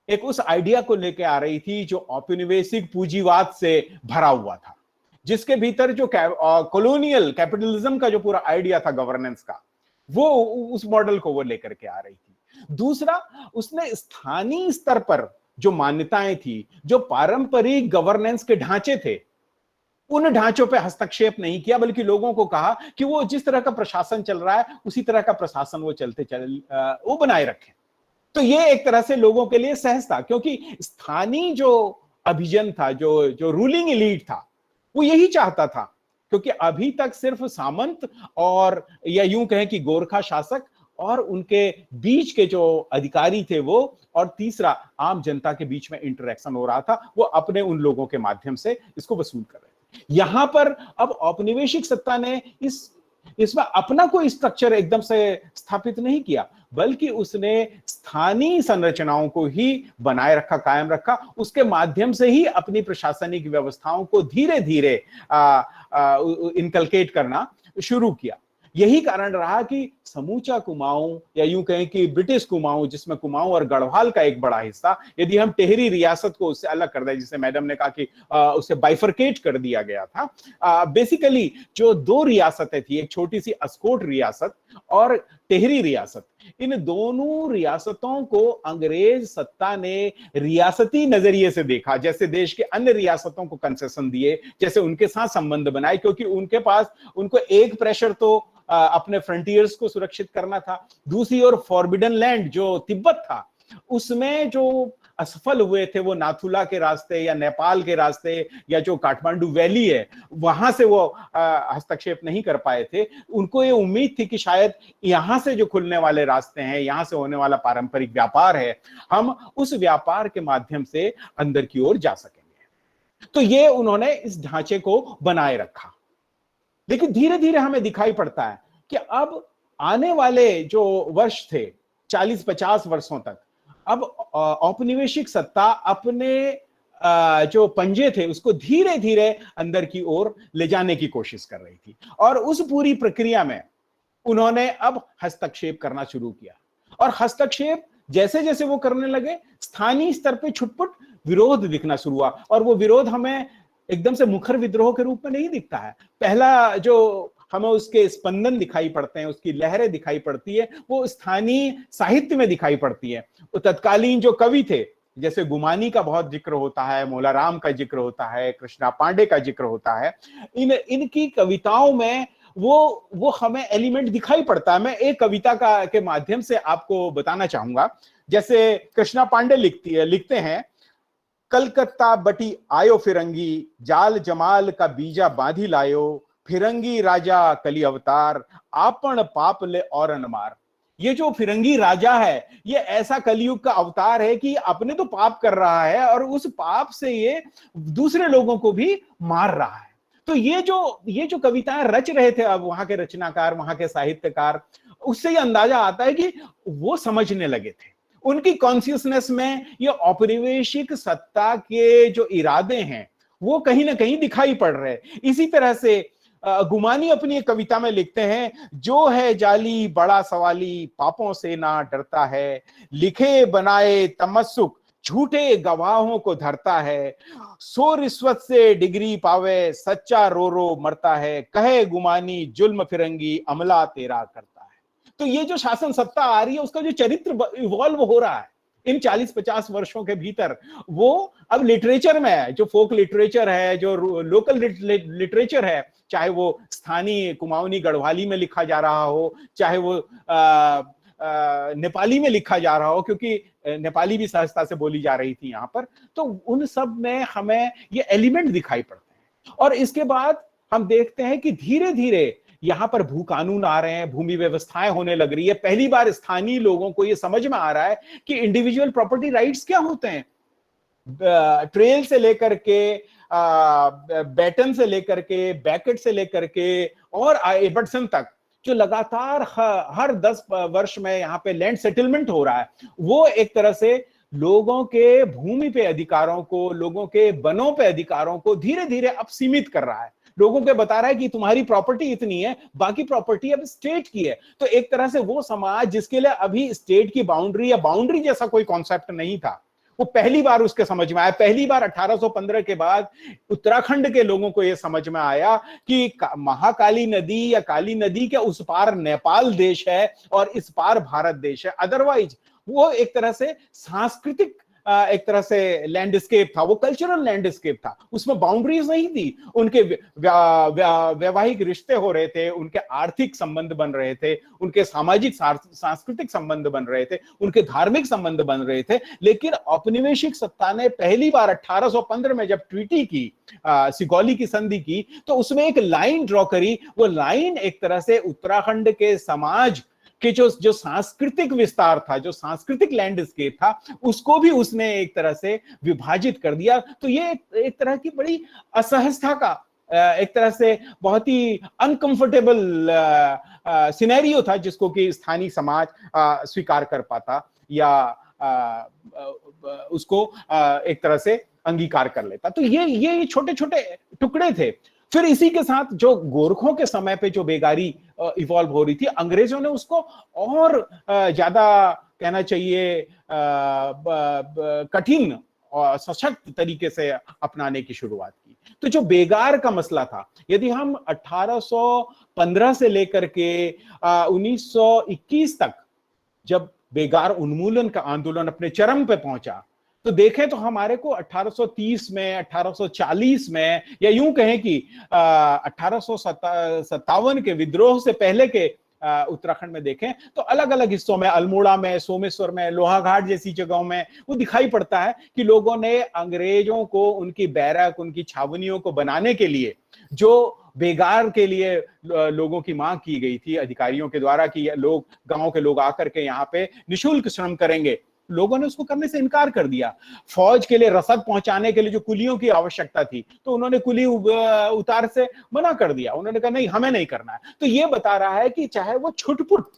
एक उस आइडिया को लेके आ रही थी जो औपनिवेशिक पूंजीवाद से भरा हुआ था, जिसके भीतर जो कॉलोनियल कैपिटलिज्म का जो पूरा आइडिया था गवर्नेंस का, वो उस मॉडल को वो लेकर के आ रही थी। दूसरा, उसने स्थानीय स्तर पर जो मान्यताएं थी, जो पारंपरिक गवर्नेंस के ढांचे थे, उन ढांचों पे हस्तक्षेप नहीं किया, बल्कि लोगों को कहा कि वो जिस तरह का प्रशासन चल रहा है उसी तरह का प्रशासन वो बनाए रखें। तो ये एक तरह से लोगों के लिए सहज था, क्योंकि स्थानीय जो अभिजन था, जो रूलिंग एलीट था, वो यही चाहता था, क्योंकि अभी तक सिर्फ सामंत और या यूं कहें कि गोरखा शासक और उनके बीच के जो अधिकारी थे वो, और तीसरा आम जनता के बीच में इंटरेक्शन हो रहा था, वो अपने उन लोगों के माध्यम से इसको वसूल कर रहे थे। यहां पर अब औपनिवेशिक सत्ता ने इसमें अपना कोई स्ट्रक्चर एकदम से स्थापित नहीं किया, बल्कि उसने स्थानीय संरचनाओं को ही बनाए रखा, कायम रखा, उसके माध्यम से ही अपनी प्रशासनिक व्यवस्थाओं को धीरे धीरे इनकलकेट करना शुरू किया। यही कारण रहा कि समूचा कुमाऊं, या यूं कहें कि ब्रिटिश कुमाऊं, जिसमें कुमाऊं और गढ़वाल का एक बड़ा हिस्सा, यदि हम टेहरी रियासत को उससे अलग कर दें, जिसे मैडम ने कहा कि उसे बाइफरकेट कर दिया गया था, बेसिकली जो दो रियासतें थी, एक छोटी सी अस्कोट रियासत और टेहरी रियासत, इन दोनों रियासतों को अंग्रेज सत्ता ने रियासती नजरिए से देखा, जैसे देश के अन्य रियासतों को कंसेशन दिए, जैसे उनके साथ संबंध बनाए, क्योंकि उनको एक प्रेशर तो अपने फ्रंटियर्स को सुरक्षित करना था, दूसरी ओर फॉरबिडन लैंड जो तिब्बत था, उसमें जो असफल हुए थे वो नाथुला के रास्ते या नेपाल के रास्ते या जो काठमांडू वैली है वहां से वो हस्तक्षेप नहीं कर पाए थे। उनको ये उम्मीद थी कि शायद यहां से जो खुलने वाले रास्ते हैं, यहां से होने वाला पारंपरिक व्यापार है, हम उस व्यापार के माध्यम से अंदर की ओर जा सकेंगे। तो ये उन्होंने इस ढांचे को बनाए रखा। लेकिन धीरे धीरे हमें दिखाई पड़ता है कि अब आने वाले जो वर्ष थे 40-50 वर्षों तक, अब औपनिवेशिक सत्ता अपने जो पंजे थे उसको धीरे धीरे अंदर की ओर ले जाने की कोशिश कर रही थी, और उस पूरी प्रक्रिया में उन्होंने अब हस्तक्षेप करना शुरू किया। और हस्तक्षेप जैसे जैसे वो करने लगे, स्थानीय स्तर पे छुटपुट विरोध दिखना शुरू हुआ, और वो विरोध हमें एकदम से मुखर विद्रोह के रूप में नहीं दिखता है। पहला जो हमें उसके स्पंदन दिखाई पड़ते हैं, उसकी लहरें दिखाई पड़ती है, वो स्थानीय साहित्य में दिखाई पड़ती है। तो तत्कालीन जो कवि थे, जैसे गुमानी का बहुत जिक्र होता है, मोलाराम का जिक्र होता है, कृष्णा पांडे का जिक्र होता है, इनकी कविताओं में वो हमें एलिमेंट दिखाई पड़ता है। मैं एक कविता के माध्यम से आपको बताना चाहूंगा। जैसे कृष्णा पांडे लिखते हैं, कलकत्ता बटी आयो फिरंगी, जाल जमाल का बीजा बांधी लायो, फिरंगी राजा कली अवतार, आपन पाप ले और मार। ये जो फिरंगी राजा है, ये ऐसा कलयुग का अवतार है कि अपने तो पाप कर रहा है और उस पाप से ये दूसरे लोगों को भी मार रहा है। तो ये जो कविताएं रच रहे थे अब वहां के रचनाकार, वहां के साहित्यकार, उससे ये अंदाजा आता है कि वो समझने लगे थे। उनकी कॉन्शियसनेस में ये औपनिवेशिक सत्ता के जो इरादे हैं वो कहीं ना कहीं दिखाई पड़ रहे हैं। इसी तरह से गुमानी अपनी एक कविता में लिखते हैं, जो है जाली बड़ा सवाली, पापों से ना डरता है, लिखे बनाए तमस्सुक, झूठे गवाहों को धरता है, सो रिश्वत से डिग्री पावे, सच्चा रो रो मरता है, कहे गुमानी जुल्म फिरंगी, अमला तेरा करता है। तो ये जो शासन सत्ता आ रही है, उसका जो चरित्र इवॉल्व हो रहा है इन 40-50 वर्षों के भीतर, वो अब लिटरेचर में है। जो फोक लिटरेचर है, जो लोकल लिटरेचर है, चाहे वो स्थानीय कुमाऊनी गढ़वाली में लिखा जा रहा हो, चाहे वो नेपाली में लिखा जा रहा हो, क्योंकि नेपाली भी सहजता से बोली जा रही थी यहाँ पर, तो उन सब में हमें ये एलिमेंट दिखाई पड़ते हैं। और इसके बाद हम देखते हैं कि धीरे धीरे यहां पर भू कानून आ रहे हैं, भूमि व्यवस्थाएं होने लग रही है। पहली बार स्थानीय लोगों को यह समझ में आ रहा है कि इंडिविजुअल प्रॉपर्टी राइट्स क्या होते हैं। ट्रेल से लेकर के बैटन से लेकर के, बैकेट से लेकर के और एबर्टसन तक, जो लगातार हर 10 वर्ष में यहाँ पे लैंड सेटलमेंट हो रहा है, वो एक तरह से लोगों के भूमि पे अधिकारों को, लोगों के वनों पे अधिकारों को धीरे धीरे अब सीमित कर रहा है। लोगों को बता रहा है कि तुम्हारी प्रॉपर्टी इतनी है, बाकी प्रॉपर्टी अब स्टेट की है। तो एक तरह से वो समाज जिसके लिए अभी स्टेट की बाउंड्री या बाउंड्री जैसा कोई कॉन्सेप्ट नहीं था, वो पहली बार उसके समझ में आया। पहली बार 1815 के बाद उत्तराखंड के लोगों को यह समझ में आया कि महाकाली नदी या काली नदी के उस पार नेपाल देश है और इस पार भारत देश है। अदरवाइज वो एक तरह से सांस्कृतिक एक तरह से लैंडस्केप था, वो कल्चरल लैंडस्केप था, उसमें बाउंड्रीज नहीं थी। उनके वैवाहिक रिश्ते हो रहे थे, उनके आर्थिक संबंध बन रहे थे, उनके सामाजिक सांस्कृतिक संबंध बन रहे थे, उनके धार्मिक संबंध बन रहे थे। लेकिन औपनिवेशिक सत्ता ने पहली बार 1815 में जब ट्रीटी की, सिगौली की संधि की, तो उसमें एक लाइन ड्रॉ करी। वो लाइन एक तरह से उत्तराखंड के समाज कि जो सांस्कृतिक विस्तार था, जो सांस्कृतिक लैंडस्केप था, उसको भी उसने एक तरह से विभाजित कर दिया। तो ये एक तरह की बड़ी असहजता का, एक तरह से बहुत ही अनकंफर्टेबल सिनेरियो था, जिसको कि स्थानीय समाज स्वीकार कर पाता या उसको एक तरह से अंगीकार कर लेता। तो ये छोटे छोटे टुकड़े थे। फिर इसी के साथ जो गोरखों के समय पे जो बेगारी इवॉल्व हो रही थी, अंग्रेजों ने उसको और ज्यादा कहना चाहिए कठिन और सशक्त तरीके से अपनाने की शुरुआत की। तो जो बेगार का मसला था, यदि हम 1815 से लेकर के 1921 तक, जब बेगार उन्मूलन का आंदोलन अपने चरम पे पहुंचा, तो देखें तो हमारे को 1830 में, 1840 में, या यूं कहें कि 1857 के विद्रोह से पहले के उत्तराखंड में देखें तो अलग अलग हिस्सों में, अल्मोड़ा में, सोमेश्वर में, लोहाघाट जैसी जगहों में वो दिखाई पड़ता है कि लोगों ने अंग्रेजों को उनकी बैरक, उनकी छावनियों को बनाने के लिए, जो बेगार के लिए लोगों की मांग की गई थी अधिकारियों के द्वारा कि लोग, गांव के लोग आकर के यहाँ पे निःशुल्क श्रम करेंगे, लोगों ने उसको करने से इनकार कर दिया। फौज के लिए रसद पहुंचाने के लिए जो कुलियों की आवश्यकता थी, तो उन्होंने कुली उतार से मना कर दिया। उन्होंने कहा नहीं, हमें नहीं करना है। तो ये बता रहा है कि चाहे वो छुटपुट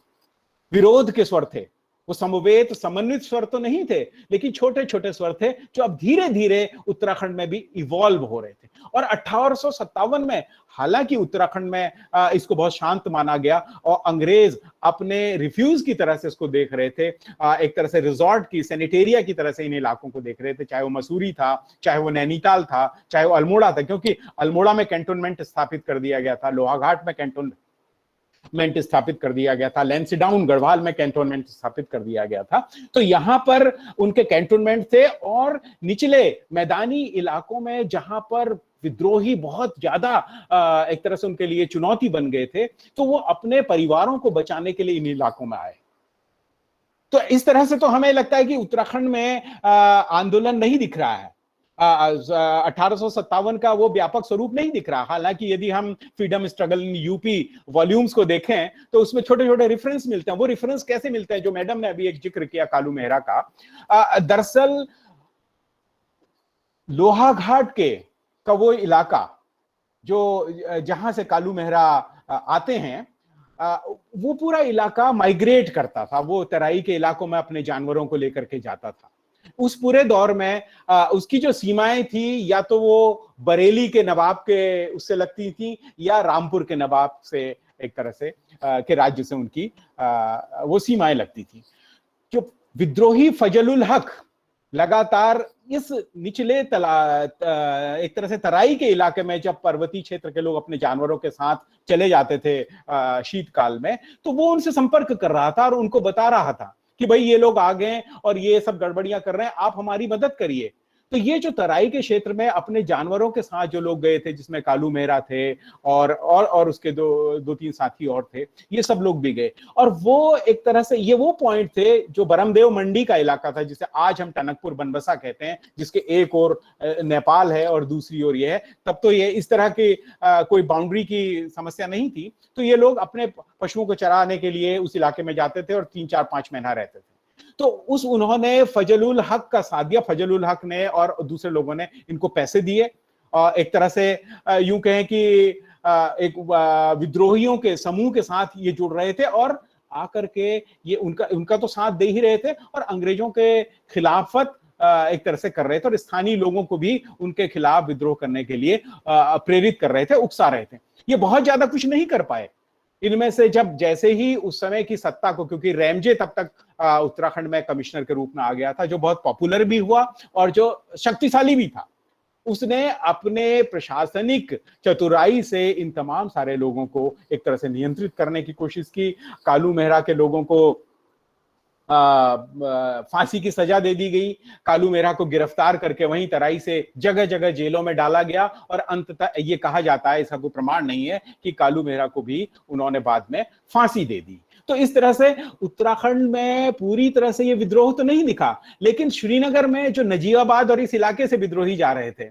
विरोध के स्वर थे, वो समवेत समन्वित स्वर तो नहीं थे, लेकिन छोटे छोटे स्वर थे जो अब धीरे धीरे उत्तराखंड में भी इवॉल्व हो रहे थे। और 1857 में हालांकि उत्तराखंड में इसको बहुत शांत माना गया और अंग्रेज अपने रिफ्यूज की तरह से इसको देख रहे थे, एक तरह से रिजॉर्ट की, सैनिटेरिया की तरह से इन इलाकों को देख रहे थे, चाहे वो मसूरी था, चाहे वो नैनीताल था, चाहे वो अल्मोड़ा था, क्योंकि अल्मोड़ा में कैंटोनमेंट स्थापित कर दिया गया था, लोहाघाट में कैंटोनमेंट स्थापित कर दिया गया था, लैंसडाउन गढ़वाल में कैंटोनमेंट स्थापित कर दिया गया था। तो यहां पर उनके कैंटोनमेंट थे और निचले मैदानी इलाकों में जहां पर विद्रोही बहुत ज्यादा एक तरह से उनके लिए चुनौती बन गए थे, तो वो अपने परिवारों को बचाने के लिए इन इलाकों में आए। तो इस तरह से तो हमें लगता है कि उत्तराखंड में आंदोलन नहीं दिख रहा है, 1857 का वो व्यापक स्वरूप नहीं दिख रहा। हालांकि यदि हम freedom struggle in UP volumes को देखें तो उसमें छोटे छोटे रेफरेंस मिलते हैं। वो रेफरेंस कैसे मिलते हैं, जो मैडम ने अभी एक जिक्र किया कालू मेहरा का, दरअसल लोहाघाट का वो इलाका जो जहां से कालू मेहरा आते हैं, वो पूरा इलाका माइग्रेट करता था, वो तराई के इलाकों में अपने जानवरों को लेकर के जाता था। उस पूरे दौर में उसकी जो सीमाएं थी, या तो वो बरेली के नवाब के उससे लगती थी या रामपुर के नवाब से एक तरह से के राज्य से उनकी वो सीमाएं लगती थी। जो विद्रोही फजलुल हक लगातार इस निचले एक तरह से तराई के इलाके में, जब पर्वतीय क्षेत्र के लोग अपने जानवरों के साथ चले जाते थे शीतकाल में, तो वो उनसे संपर्क कर रहा था और उनको बता रहा था कि भाई ये लोग आ गए और ये सब गड़बड़ियां कर रहे हैं, आप हमारी मदद करिए। तो ये जो तराई के क्षेत्र में अपने जानवरों के साथ जो लोग गए थे, जिसमें कालू मेहरा थे और उसके दो तीन साथी और थे, ये सब लोग भी गए। और वो एक तरह से ये वो पॉइंट थे जो बरमदेव मंडी का इलाका था, जिसे आज हम टनकपुर बनबसा कहते हैं, जिसके एक ओर नेपाल है और दूसरी ओर ये है। तब तो ये इस तरह की कोई बाउंड्री की समस्या नहीं थी। तो ये लोग अपने पशुओं को चराने के लिए उस इलाके में जाते थे और 3-4-5 महीना रहते थे। तो उन्होंने फजलुल हक का साथ दिया। फजलुल हक ने और दूसरे लोगों ने इनको पैसे दिए और एक तरह से यूं कहें कि एक विद्रोहियों के समूह के साथ ये जुड़ रहे थे और आकर के ये उनका तो साथ दे ही रहे थे और अंग्रेजों के खिलाफत एक तरह से कर रहे थे और स्थानीय लोगों को भी उनके खिलाफ विद्रोह करने के लिए प्रेरित कर रहे थे, उकसा रहे थे। ये बहुत ज्यादा कुछ नहीं कर पाए। इनमें से जब जैसे ही उस समय की सत्ता को, क्योंकि रैमजे तब तक उत्तराखंड में कमिश्नर के रूप में आ गया था, जो बहुत पॉपुलर भी हुआ और जो शक्तिशाली भी था, उसने अपने प्रशासनिक चतुराई से इन तमाम सारे लोगों को एक तरह से नियंत्रित करने की कोशिश की। कालू मेहरा के लोगों को फांसी की सजा दे दी गई। कालू मेहरा को गिरफ्तार करके वहीं तराई से जगह जगह जेलों में डाला गया और अंततः ये कहा जाता है, इसका कोई प्रमाण नहीं है, कि कालू मेहरा को भी उन्होंने बाद में फांसी दे दी। तो इस तरह से उत्तराखंड में पूरी तरह से ये विद्रोह तो नहीं दिखा, लेकिन श्रीनगर में जो नजीबाबाद और इस इलाके से विद्रोही जा रहे थे,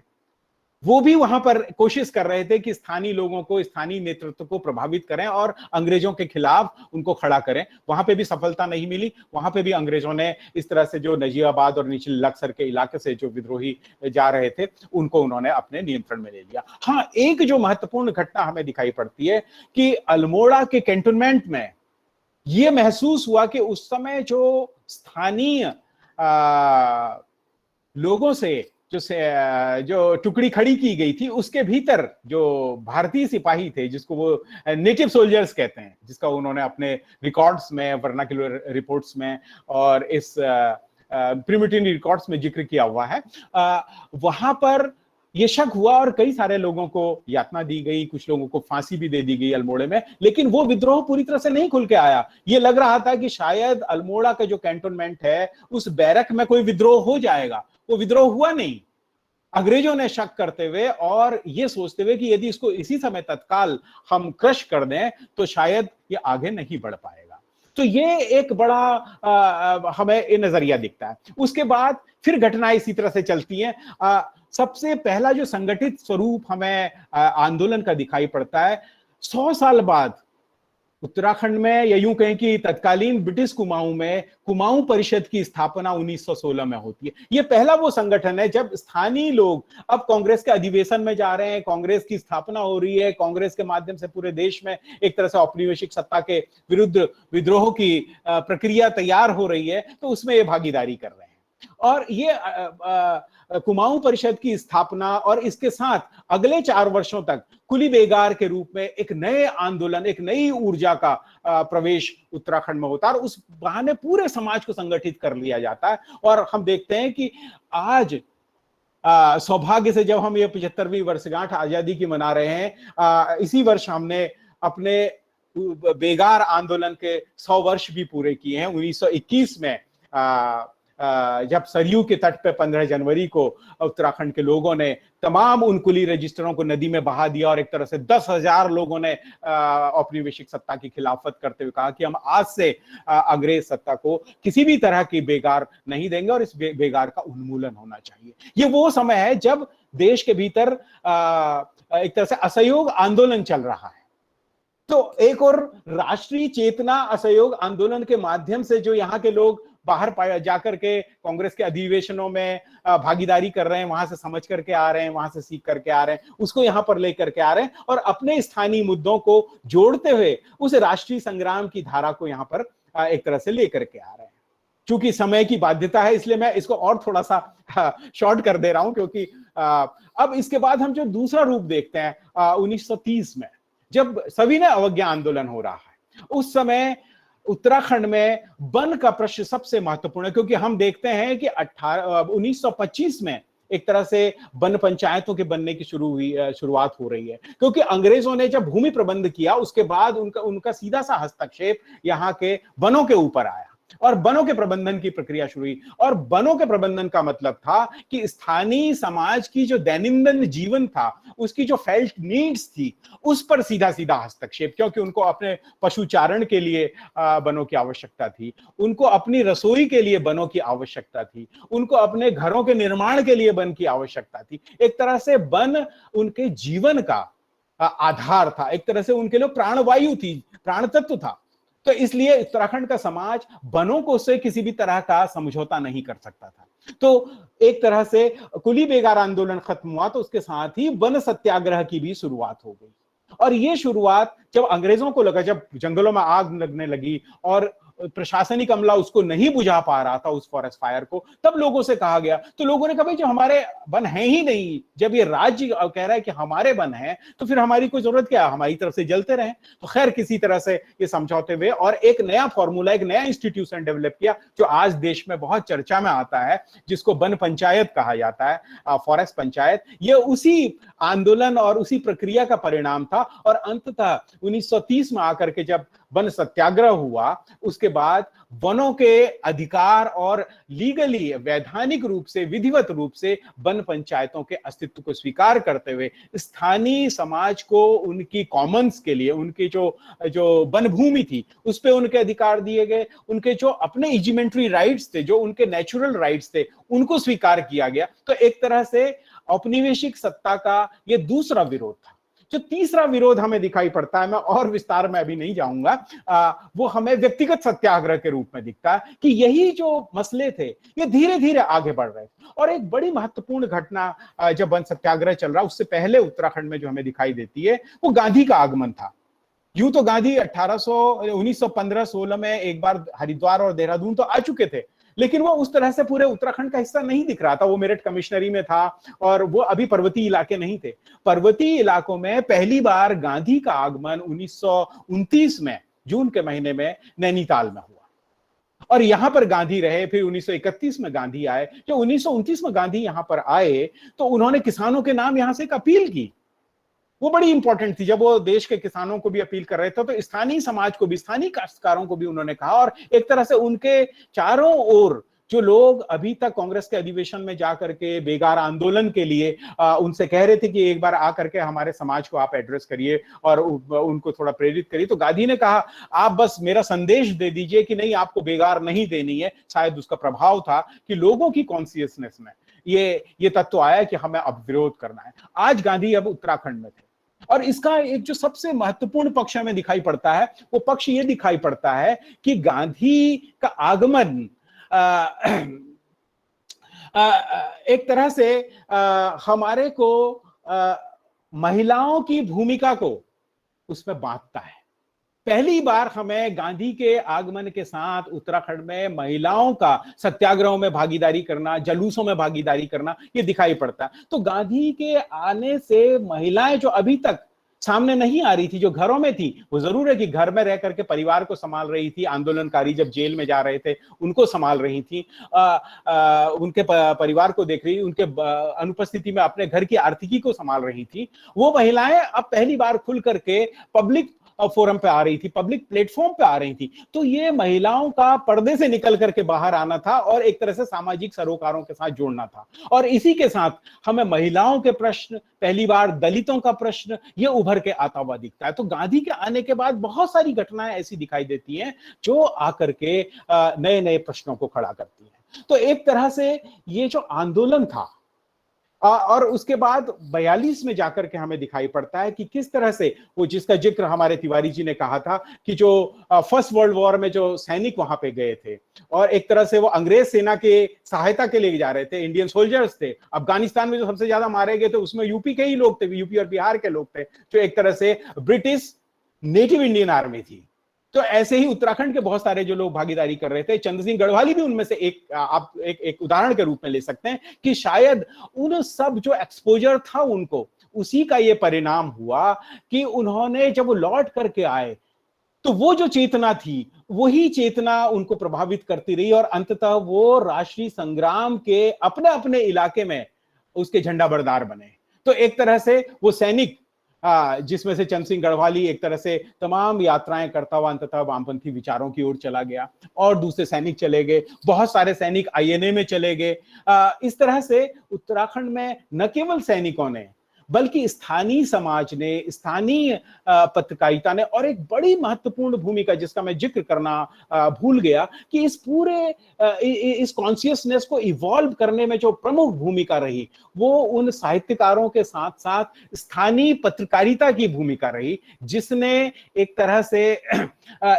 वो भी वहां पर कोशिश कर रहे थे कि स्थानीय लोगों को, स्थानीय नेतृत्व को प्रभावित करें और अंग्रेजों के खिलाफ उनको खड़ा करें। वहां पे भी सफलता नहीं मिली। वहां पे भी अंग्रेजों ने इस तरह से जो नजीबाबाद और निचले लक्सर के इलाके से जो विद्रोही जा रहे थे, उनको उन्होंने अपने नियंत्रण में ले लिया। हाँ, एक जो महत्वपूर्ण घटना हमें दिखाई पड़ती है कि अल्मोड़ा के कैंटोनमेंट में यह महसूस हुआ कि उस समय जो स्थानीय लोगों से जो टुकड़ी खड़ी की गई थी, उसके भीतर जो भारतीय सिपाही थे, जिसको वो नेटिव सोल्जर्स कहते हैं, जिसका उन्होंने अपने रिकॉर्ड्स में, वर्नाक्युलर रिपोर्ट्स में और इस प्रिमिटिव रिकॉर्ड्स में जिक्र किया हुआ है, वहां पर ये शक हुआ और कई सारे लोगों को यातना दी गई, कुछ लोगों को फांसी भी दे दी गई अल्मोड़े में। लेकिन वो विद्रोह पूरी तरह से नहीं खुल के आया। ये लग रहा था कि शायद अल्मोड़ा का जो कैंटोनमेंट है, उस बैरक में कोई विद्रोह हो जाएगा। वो विद्रोह हुआ नहीं। अंग्रेजों ने शक करते हुए और ये सोचते हुए कि यदि इसको इसी समय तत्काल हम क्रश कर दें तो शायद ये आगे नहीं बढ़ पाएगा। तो ये एक बड़ा हमें नजरिया दिखता है। उसके बाद फिर घटनाएं इसी तरह से चलती हैं। सबसे पहला जो संगठित स्वरूप हमें आंदोलन का दिखाई पड़ता है, 100 साल बाद उत्तराखंड में, या यूं कहें कि तत्कालीन ब्रिटिश कुमाऊं में कुमाऊं परिषद की स्थापना 1916 में होती है। यह पहला वो संगठन है जब स्थानीय लोग अब कांग्रेस के अधिवेशन में जा रहे हैं, कांग्रेस की स्थापना हो रही है, कांग्रेस के माध्यम से पूरे देश में एक तरह से औपनिवेशिक सत्ता के विरुद्ध विद्रोह की प्रक्रिया तैयार हो रही है, तो उसमें ये भागीदारी कर रहे हैं। और ये कुमाऊं परिषद की स्थापना और इसके साथ अगले 4 वर्षों तक कुली बेगार के रूप में एक नए आंदोलन, एक नई ऊर्जा का प्रवेश उत्तराखंड में होता है, और उस बहाने पूरे समाज को संगठित कर लिया जाता है। और हम देखते हैं कि आज सौभाग्य से जब हम ये 75वीं वर्षगांठ आजादी की मना रहे हैं, इसी वर्ष हमने अपने बेगार आंदोलन के 100 वर्ष भी पूरे किए हैं। 1921 में जब सरयू के तट पे 15 जनवरी को उत्तराखंड के लोगों ने तमाम उन कुली रजिस्टरों को नदी में बहा दिया, और एक तरह से 10,000 लोगों ने औपनिवेशिक सत्ता की खिलाफत करते हुए कहा कि हम आज से अंग्रेज सत्ता को किसी भी तरह की बेगार नहीं देंगे, और इस बेगार का उन्मूलन होना चाहिए। ये वो समय है जब देश के भीतर एक तरह से असहयोग आंदोलन चल रहा है। तो एक और राष्ट्रीय चेतना असहयोग आंदोलन के माध्यम से जो यहाँ के लोग बाहर जाकर के कांग्रेस के अधिवेशनों में भागीदारी कर रहे हैं, वहां से समझ करके आ रहे हैं, वहां से सीख करके आ रहे हैं, उसको यहां पर लेकर के आ रहे हैं, और अपने स्थानीय मुद्दों को जोड़ते हुए उस राष्ट्रीय संग्राम की धारा को यहां पर एक तरह से लेकर के आ रहे हैं। चूंकि समय की बाध्यता है, इसलिए मैं इसको और थोड़ा सा शॉर्ट कर दे रहा हूं, क्योंकि अब इसके बाद हम जो दूसरा रूप देखते हैं 1930 में, जब सविनय अवज्ञा आंदोलन हो रहा है, उस समय उत्तराखंड में वन का प्रश्न सबसे महत्वपूर्ण है, क्योंकि हम देखते हैं कि 1925 में एक तरह से वन पंचायतों के बनने की शुरुआत हो रही है, क्योंकि अंग्रेजों ने जब भूमि प्रबंध किया उसके बाद उनका सीधा सा हस्तक्षेप यहाँ के वनों के ऊपर आया, और वनों के प्रबंधन की प्रक्रिया शुरू हुई। और वनों के प्रबंधन का मतलब था कि स्थानीय समाज की जो दैनंदिन जीवन था, उसकी जो फेल्ट नीड्स थी, उस पर सीधा सीधा हस्तक्षेप, क्योंकि उनको अपने पशुचारण के लिए वनों की आवश्यकता थी, उनको अपनी रसोई के लिए वनों की आवश्यकता थी, उनको अपने घरों के निर्माण के लिए वन की आवश्यकता थी। एक तरह से वन उनके जीवन का आधार था, एक तरह से उनके लिए प्राणवायु थी, प्राण तत्व था। तो इसलिए उत्तराखंड का समाज वनों को से किसी भी तरह का समझौता नहीं कर सकता था। तो एक तरह से कुली बेगार आंदोलन खत्म हुआ, तो उसके साथ ही वन सत्याग्रह की भी शुरुआत हो गई। और ये शुरुआत जब अंग्रेजों को लगा, जब जंगलों में आग लगने लगी और प्रशासनिक अमला उसको नहीं बुझा पा रहा था, उस फॉरेस्ट फायर को, तब लोगों से कहा गया, तो लोगों ने कहा भाई, जो हमारे वन है ही नहीं, जब ये राज्य कह रहा है कि हमारे वन है, तो फिर हमारी कोई जरूरत क्या है, हमारी तरफ से जलते रहे। तो खैर किसी तरह से ये समझौते हुए और एक नया फॉर्मूला, एक नया इंस्टीट्यूशन डेवलप किया, जो आज देश में बहुत चर्चा में आता है, जिसको वन पंचायत कहा जाता है, फॉरेस्ट पंचायत। ये उसी आंदोलन और उसी प्रक्रिया का परिणाम था। और अंततः 1930 में आकर के जब वन सत्याग्रह हुआ, उसके बाद वनों के अधिकार और लीगली, वैधानिक रूप से, विधिवत रूप से वन पंचायतों के अस्तित्व को स्वीकार करते हुए स्थानीय समाज को उनकी कॉमन्स के लिए, उनकी जो वन भूमि थी उस पे उनके अधिकार दिए गए, उनके जो अपने इजिमेंट्री राइट्स थे, जो उनके नेचुरल राइट्स थे, उनको स्वीकार किया गया। तो एक तरह से औपनिवेशिक सत्ता का ये दूसरा विरोध था। जो तीसरा विरोध हमें दिखाई पड़ता है, मैं और विस्तार में अभी नहीं जाऊंगा, वो हमें व्यक्तिगत सत्याग्रह के रूप में दिखता है कि यही जो मसले थे ये धीरे धीरे आगे बढ़ रहे थे। और एक बड़ी महत्वपूर्ण घटना जब वन सत्याग्रह चल रहा, उससे पहले उत्तराखंड में जो हमें दिखाई देती है, वो गांधी का आगमन था। यूं तो गांधी 1915-16 में एक बार हरिद्वार और देहरादून तो आ चुके थे, लेकिन वो उस तरह से पूरे उत्तराखंड का हिस्सा नहीं दिख रहा था। वो मेरठ कमिश्नरी में था, और वो अभी पर्वतीय इलाके नहीं थे। पर्वतीय इलाकों में पहली बार गांधी का आगमन 1929 में जून के महीने में नैनीताल में हुआ, और यहां पर गांधी रहे। फिर 1931 में गांधी आए। जब 1929 में गांधी यहां पर आए, तो उन्होंने किसानों के नाम यहां से एक अपील की, वो बड़ी इंपॉर्टेंट थी। जब वो देश के किसानों को भी अपील कर रहे थे, तो स्थानीय समाज को भी, स्थानीय काश्तकारों को भी उन्होंने कहा, और एक तरह से उनके चारों ओर जो लोग अभी तक कांग्रेस के अधिवेशन में जाकर के बेगार आंदोलन के लिए उनसे कह रहे थे कि एक बार आकर के हमारे समाज को आप एड्रेस करिए और उनको थोड़ा प्रेरित करिए, तो गांधी ने कहा आप बस मेरा संदेश दे दीजिए कि नहीं, आपको बेगार नहीं देनी है। शायद उसका प्रभाव था कि लोगों की कॉन्शियसनेस में ये तत्व आया कि हमें अब विरोध करना है। आज गांधी अब उत्तराखंड में थे, और इसका एक जो सबसे महत्वपूर्ण पक्ष हमें दिखाई पड़ता है, वो पक्ष ये दिखाई पड़ता है कि गांधी का आगमन एक तरह से हमारे को महिलाओं की भूमिका को उसमें बांटता है। पहली बार हमें गांधी के आगमन के साथ उत्तराखंड में महिलाओं का सत्याग्रहों में भागीदारी करना, जलूसों में भागीदारी करना, ये दिखाई पड़ता है। तो गांधी के आने से महिलाएं जो अभी तक सामने नहीं आ रही थी, जो घरों में थी, वो जरूर है कि घर में रह करके परिवार को संभाल रही थी, आंदोलनकारी जब जेल में जा रहे थे उनको संभाल रही थी, उनके परिवार को देख रही, उनके अनुपस्थिति में अपने घर की आर्थिकी को संभाल रही थी। वो महिलाएं अब पहली बार खुल करके पब्लिक फोरम पे आ रही थी, पब्लिक प्लेटफॉर्म पे आ रही थी। तो ये महिलाओं का पर्दे से निकल करके बाहर आना था और एक तरह से सामाजिक सरोकारों के साथ जोड़ना था। और इसी के साथ हमें महिलाओं के प्रश्न, पहली बार दलितों का प्रश्न, ये उभर के आता हुआ दिखता है। तो गांधी के आने के बाद बहुत सारी घटनाएं ऐसी दिखाई देती हैं जो आकर के नए नए प्रश्नों को खड़ा करती हैं। तो एक तरह से ये जो आंदोलन था, और उसके बाद 42 में जाकर के हमें दिखाई पड़ता है कि किस तरह से वो, जिसका जिक्र हमारे तिवारी जी ने कहा था कि जो फर्स्ट वर्ल्ड वॉर में जो सैनिक वहां पे गए थे और एक तरह से वो अंग्रेज सेना के सहायता के लिए जा रहे थे, इंडियन सोल्जर्स थे। अफगानिस्तान में जो सबसे ज्यादा मारे गए थे उसमें यूपी के ही लोग थे, यूपी और बिहार के लोग थे, जो एक तरह से ब्रिटिश नेटिव इंडियन आर्मी थी। तो ऐसे ही उत्तराखंड के बहुत सारे जो लोग भागीदारी कर रहे थे, चंद्र सिंह गढ़वाली भी उनमें से एक, आप एक उदाहरण के रूप में ले सकते हैं कि शायद उन सब जो एक्सपोजर था उनको, उसी का ये परिणाम हुआ कि उन्होंने जब वो लौट करके आए तो वो जो चेतना थी वही चेतना उनको प्रभावित करती रही और अंततः वो राष्ट्रीय संग्राम के अपने अपने इलाके में उसके झंडा बरदार बने। तो एक तरह से वो सैनिक, जिसमें से चंद्र सिंह गढ़वाली एक तरह से तमाम यात्राएं करता हुआ अंततः वामपंथी विचारों की ओर चला गया, और दूसरे सैनिक चले गए, बहुत सारे सैनिक आईएनए में चले गए। इस तरह से उत्तराखंड में न केवल सैनिकों ने बल्कि स्थानीय समाज ने, स्थानीय पत्रकारिता ने, और एक बड़ी महत्वपूर्ण भूमिका जिसका मैं जिक्र करना भूल गया कि इस पूरे इस कॉन्शियसनेस को इवॉल्व करने में जो प्रमुख भूमिका रही वो उन साहित्यकारों के साथ साथ स्थानीय पत्रकारिता की भूमिका रही, जिसने एक तरह से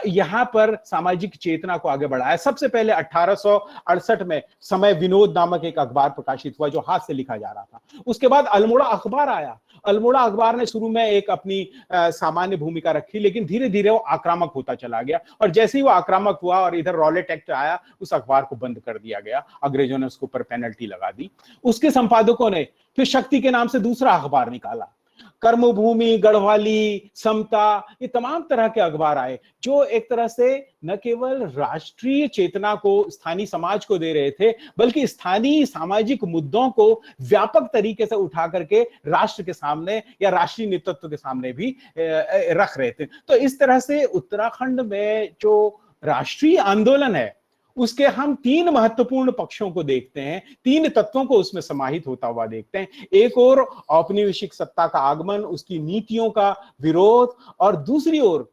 यहाँ पर सामाजिक चेतना को आगे बढ़ाया। सबसे पहले 1868 में समय विनोद नामक एक अखबार प्रकाशित हुआ जो हाथ से लिखा जा रहा था। उसके बाद अल्मोड़ा अखबार आया। अल्मोड़ा अखबार ने शुरू में एक अपनी सामान्य भूमिका रखी, लेकिन धीरे धीरे वो आक्रामक होता चला गया, और जैसे ही वो आक्रामक हुआ और इधर रॉलेट एक्ट आया, उस अखबार को बंद कर दिया गया, अंग्रेजों ने उसके ऊपर पेनल्टी लगा दी। उसके संपादकों ने फिर शक्ति के नाम से दूसरा अखबार निकाला, कर्मभूमि, गढ़वाली, समता, ये तमाम तरह के अखबार आए जो एक तरह से न केवल राष्ट्रीय चेतना को स्थानीय समाज को दे रहे थे, बल्कि स्थानीय सामाजिक मुद्दों को व्यापक तरीके से उठा करके राष्ट्र के सामने या राष्ट्रीय नेतृत्व के सामने भी रख रहे थे। तो इस तरह से उत्तराखंड में जो राष्ट्रीय आंदोलन है उसके हम तीन महत्वपूर्ण पक्षों को देखते हैं, तीन तत्वों को उसमें समाहित होता हुआ देखते हैं। एक ओर औपनिवेशिक सत्ता का आगमन, उसकी नीतियों का विरोध, और दूसरी ओर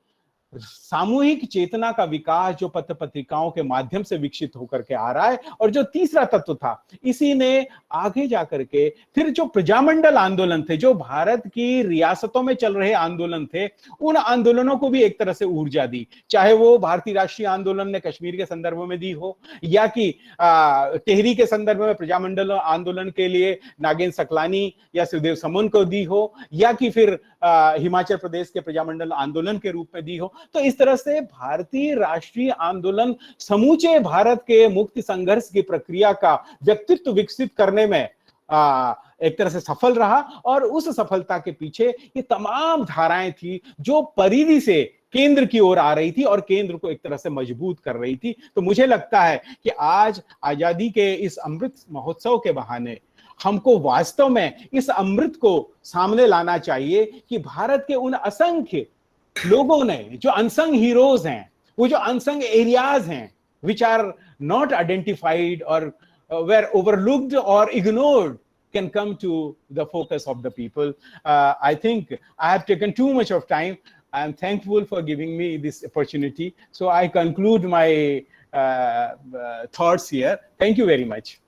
सामूहिक चेतना का विकास जो पत्र पत्रिकाओं के माध्यम से विकसित होकर के आ रहा है। और जो तीसरा तत्व था, इसी ने आगे जाकर के फिर जो प्रजामंडल आंदोलन थे, जो भारत की रियासतों में चल रहे आंदोलन थे, उन आंदोलनों को भी एक तरह से ऊर्जा दी, चाहे वो भारतीय राष्ट्रीय आंदोलन ने कश्मीर के संदर्भ में दी हो, या कि टिहरी के संदर्भ में प्रजामंडल आंदोलन के लिए नागेंद्र सकलानी या सुखदेव समन को दी हो, या कि फिर हिमाचल प्रदेश के प्रजामंडल आंदोलन के रूप में दी हो। तो इस तरह से भारतीय राष्ट्रीय आंदोलन समूचे भारत के मुक्ति संघर्ष की प्रक्रिया का व्यक्तित्व विकसित करने में एक तरह से सफल रहा, और उस सफलता के पीछे ये तमाम धाराएं थी जो परिधि से केंद्र की ओर आ रही थी और केंद्र को एक तरह से मजबूत कर रही थी। तो मुझे लगता है कि आज आजादी के इस अमृत महोत्सव के बहाने हमको वास्तव में इस अमृत को सामने लाना चाहिए कि भारत के उन असंख्य लोगों ने, जो अनसंग हीरोज हैं, वो जो अनसंग एरियाज हैं which are not identified or were overlooked or ignored, can come to the focus of the people. I think I have taken too much of time. I am thankful for giving me this opportunity. So I conclude my thoughts here. Thank you very much.